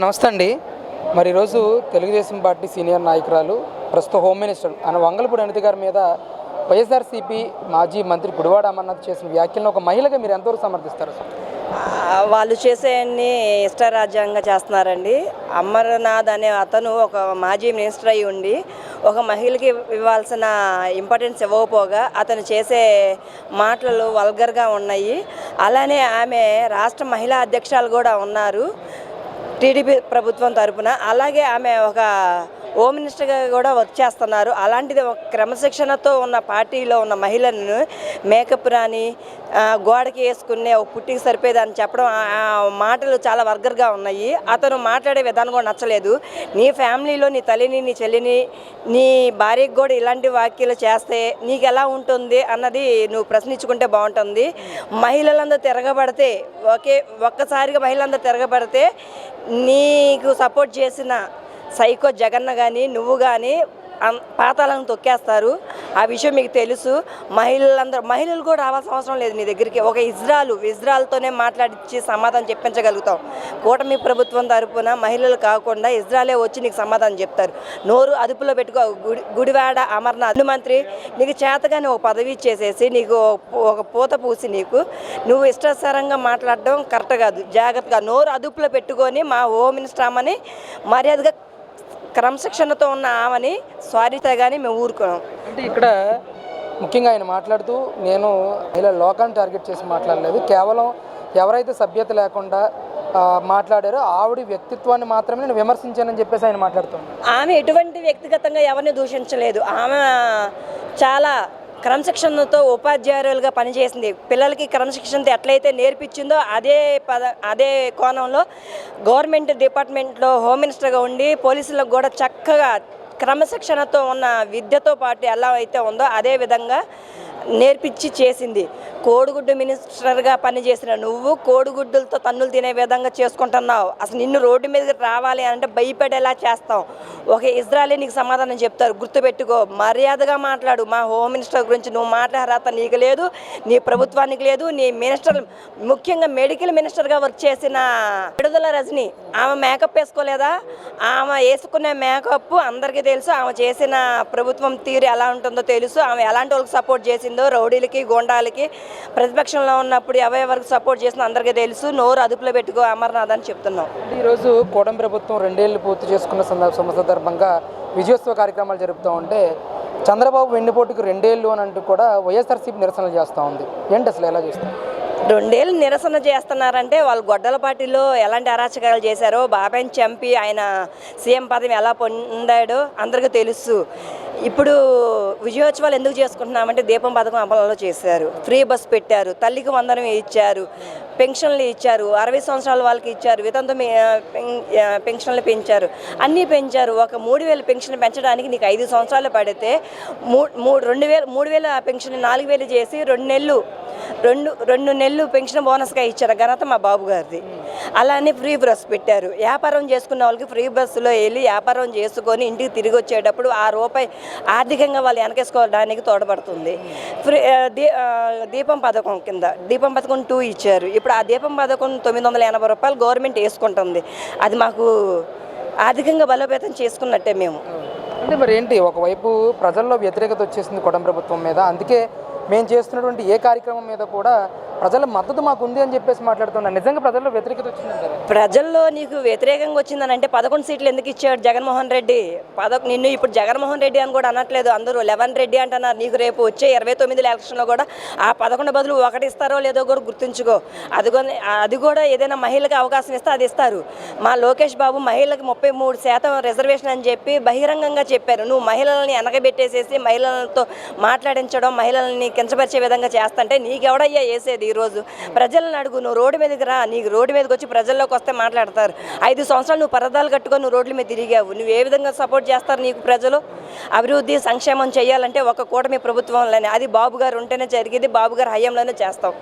నమస్తే అండి. మరి ఈరోజు తెలుగుదేశం పార్టీ సీనియర్ నాయకురాలు ప్రస్తుత హోమ్ మినిస్టర్ అని వంగలపూడి అనిత గారి మీద వైఎస్ఆర్సీపీ మాజీ మంత్రి గుడివాడ అమర్నాథ్ చేసిన వ్యాఖ్యలను ఒక మహిళగా మీరు ఎంతవరకు సమర్థిస్తారు? వాళ్ళు చేసేవన్నీ ఇష్టరాజ్యాంగంగా చేస్తున్నారండి. అమర్నాథ్ అనే అతను ఒక మాజీ మినిస్టర్ అయి ఉండి ఒక మహిళకి ఇవ్వాల్సిన ఇంపార్టెన్స్ ఇవ్వకపోగా అతను చేసే మాటలు వల్గర్గా ఉన్నాయి. అలానే ఆమె రాష్ట్ర మహిళా అధ్యక్షురాలు కూడా ఉన్నారు టీడీపీ ప్రభుత్వం తరఫున. అలాగే ఆమె ఒక హోమ్ మినిస్టర్గా కూడా వర్క్ చేస్తున్నారు. అలాంటిది ఒక క్రమశిక్షణతో ఉన్న పార్టీలో ఉన్న మహిళలను మేకప్ రాని గోడకి వేసుకునే ఒక పుట్టికి సరిపోయేదని చెప్పడం మాటలు చాలా వర్గర్గా ఉన్నాయి. అతను మాట్లాడే విధానం కూడా నచ్చలేదు. నీ ఫ్యామిలీలో నీ తల్లిని నీ చెల్లిని నీ భార్యకు కూడా ఇలాంటి వ్యాఖ్యలు చేస్తే నీకు ఎలా ఉంటుంది అన్నది నువ్వు ప్రశ్నించుకుంటే బాగుంటుంది. మహిళలందరూ తిరగబడితే ఒక్కసారిగా మహిళలందరూ తిరగబడితే నీకు సపోర్ట్ చేసిన సైకో జగన్న కానీ నువ్వు కానీ పాతాలను తొక్కేస్తారు. ఆ విషయం మీకు తెలుసు. మహిళలు కూడా రావాల్సిన అవసరం లేదు నీ దగ్గరికి. ఒక ఇజ్రాయల్తోనే మాట్లాడించి సమాధానం చెప్పించగలుగుతాం. కూటమి ప్రభుత్వం తరఫున మహిళలు కాకుండా ఇజ్రాయలే వచ్చి నీకు సమాధానం చెప్తారు. నోరు అదుపులో పెట్టుకో. గుడివాడ అమర్నాథ్ మంత్రి నీకు చేతగానే ఒక పదవి ఇచ్చేసేసి నీకు ఒక పూత పూసి నువ్వు ఇష్టానుసారంగా మాట్లాడడం కరెక్ట్ కాదు. జాగ్రత్తగా నోరు అదుపులో పెట్టుకొని మా హోమ్ మినిస్టర్ అమ్మని మర్యాదగా క్రమశిక్షణతో ఉన్న ఆమెని స్వారీత కానీ మేము ఊరుకున్నాం. అంటే ఇక్కడ ముఖ్యంగా ఆయన మాట్లాడుతూ నేను ఇలా లోకాన్ని టార్గెట్ చేసి మాట్లాడలేదు, కేవలం ఎవరైతే సభ్యత లేకుండా మాట్లాడారో ఆవిడ వ్యక్తిత్వాన్ని మాత్రమే నేను విమర్శించానని చెప్పేసి ఆయన మాట్లాడుతున్నాను. ఆమె ఎటువంటి వ్యక్తిగతంగా ఎవరిని దూషించలేదు. ఆమె చాలా క్రమశిక్షణతో ఉపాధ్యాయులుగా పనిచేసింది. పిల్లలకి క్రమశిక్షణతో ఎట్లయితే నేర్పించిందో అదే కోణంలో గవర్నమెంట్ డిపార్ట్మెంట్లో హోమ్ మినిస్టర్గా ఉండి పోలీసులకు కూడా చక్కగా క్రమశిక్షణతో ఉన్న విద్యతో పాటు ఎలా అయితే ఉందో అదే విధంగా నేర్పించి చేసింది. కోడిగుడ్డు మినిస్టర్గా పనిచేసిన నువ్వు కోడిగుడ్డులతో తన్నులు తినే విధంగా చేసుకుంటున్నావు. అసలు నిన్ను రోడ్డు మీదకి రావాలి అంటే భయపడేలా చేస్తావు. ఒక ఇజ్రాయలీ నీకు సమాధానం చెప్తారు. గుర్తుపెట్టుకో, మర్యాదగా మాట్లాడు. మా హోమ్ మినిస్టర్ గురించి నువ్వు మాట్లాడాత నీకు లేదు, నీ ప్రభుత్వానికి లేదు. నీ మినిస్టర్ ముఖ్యంగా మెడికల్ మినిస్టర్గా వర్క్ చేసిన విడుదల రజని ఆమె మేకప్ వేసుకోలేదా? ఆమె వేసుకునే మేకప్ అందరికీ తెలుసు. ఆమె చేసిన ప్రభుత్వం తీరు ఎలా ఉంటుందో తెలుసు. ఆమె ఎలాంటి వాళ్ళకి సపోర్ట్ చేసిందో, రౌడీలకి గోండాలకి ప్రతిపక్షంలో ఉన్నప్పుడు ఎవరెవరికి సపోర్ట్ చేసిన అందరికీ తెలుసు. నోరు అదుపులో పెట్టుకో అమర్నాథ్ అని చెప్తున్నాం. ఈరోజు కూటమి ప్రభుత్వం 2 ఏళ్ళు పూర్తి చేసుకున్న సందర్భంగా విజయోత్సవ కార్యక్రమాలు జరుపుతూ ఉంటే చంద్రబాబు వెన్నుపోటుకు 2 ఏళ్ళు అని అంటూ కూడా వైఎస్ఆర్సీపీ నిరసనలు చేస్తూ ఉంది. ఏంటి అసలు ఎలా చేస్తారు? 2 ఏళ్ళు నిరసన చేస్తున్నారంటే వాళ్ళు గొడ్డల పార్టీలో ఎలాంటి అరాచకాలు చేశారో, బాబాయిని చంపి ఆయన సీఎం పదవి ఎలా పొందాడో అందరికీ తెలుసు. ఇప్పుడు విజయోత్సవాలు ఎందుకు చేసుకుంటున్నామంటే దీపం పథకం అమలులో చేశారు, ఫ్రీ బస్ పెట్టారు, తల్లికి వందనం ఇచ్చారు, పెన్షన్లు ఇచ్చారు, 60 సంవత్సరాల వాళ్ళకి ఇచ్చారు, వితంతు పెన్షన్లు పెంచారు, అన్నీ పెంచారు. ఒక 3000 పెన్షన్ పెంచడానికి నీకు 5 సంవత్సరాలు పడితే 3,000 పెన్షన్ 4,000 చేసి 2 నెలలు పెన్షన్ బోనస్గా ఇచ్చారు. ఘనత మా బాబు గారిది. అలానే ఫ్రీ బస్ పెట్టారు. వ్యాపారం చేసుకున్న వాళ్ళకి ఫ్రీ బస్సులో వెళ్ళి వ్యాపారం చేసుకొని ఇంటికి తిరిగి వచ్చేటప్పుడు ఆ రూపాయి ఆర్థికంగా వాళ్ళు వెనకేసుకోవడానికి తోడ్పడుతుంది. దీపం పథకం కింద దీపం పథకం 2 ఇచ్చారు. ఇప్పుడు ఆ దీపం పథకం 980 రూపాయలు గవర్నమెంట్ వేసుకుంటుంది. అది మాకు ఆర్థికంగా బలోపేతం చేసుకున్నట్టే మేము. అంటే మరి ఏంటి, ఒకవైపు ప్రజల్లో వ్యతిరేకత వచ్చేసింది కూటమి ప్రభుత్వం మీద, అందుకే మేము చేస్తున్నటువంటి ఏ కార్యక్రమం మీద కూడా ప్రజల మద్దతు మాకు ఉంది అని చెప్పేసి మాట్లాడుతున్నారు. నిజంగా ప్రజల్లో వ్యతిరేకత వచ్చిందంటారు? ప్రజల్లో నీకు వ్యతిరేకంగా వచ్చిందని అంటే 11 సీట్లు ఎందుకు ఇచ్చాడు జగన్మోహన్ రెడ్డి? నిన్ను ఇప్పుడు జగన్మోహన్ రెడ్డి అని కూడా అనట్లేదు, అందరూ 11 రెడ్డి అంటున్నారు. నీకు రేపు వచ్చే 29 ఎలక్షన్లో కూడా ఆ 11 బదులు 1 ఇస్తారో లేదో కూడా గుర్తుంచుకో. అది కూడా ఏదైనా మహిళలకు అవకాశం ఇస్తే అది ఇస్తారు. మా లోకేష్ బాబు మహిళలకు 33% రిజర్వేషన్ అని చెప్పి బహిరంగంగా చెప్పారు. నువ్వు మహిళల్ని వెనకబెట్టేసేసి మహిళలతో మాట్లాడించడం, మహిళల్ని కించపరిచే విధంగా చేస్తుంటే నీకెవడయ్యా వేసేది? ఈరోజు ప్రజలను అడుగు, నువ్వు రోడ్డు మీదకి రా, నీకు రోడ్డు మీదకి వచ్చి ప్రజల్లోకి వస్తే మాట్లాడతారు. 5 సంవత్సరాలు నువ్వు పరదాలు కట్టుకొని నువ్వు రోడ్ల మీద తిరిగావు. నువ్వు ఏ విధంగా సపోర్ట్ చేస్తారు నీకు ప్రజలు? అభివృద్ధి సంక్షేమం చేయాలంటే ఒక కూటమి ప్రభుత్వంలోనే, అది బాబు గారు ఉంటేనే జరిగేది, బాబు గారు హయాంలోనే చేస్తాం.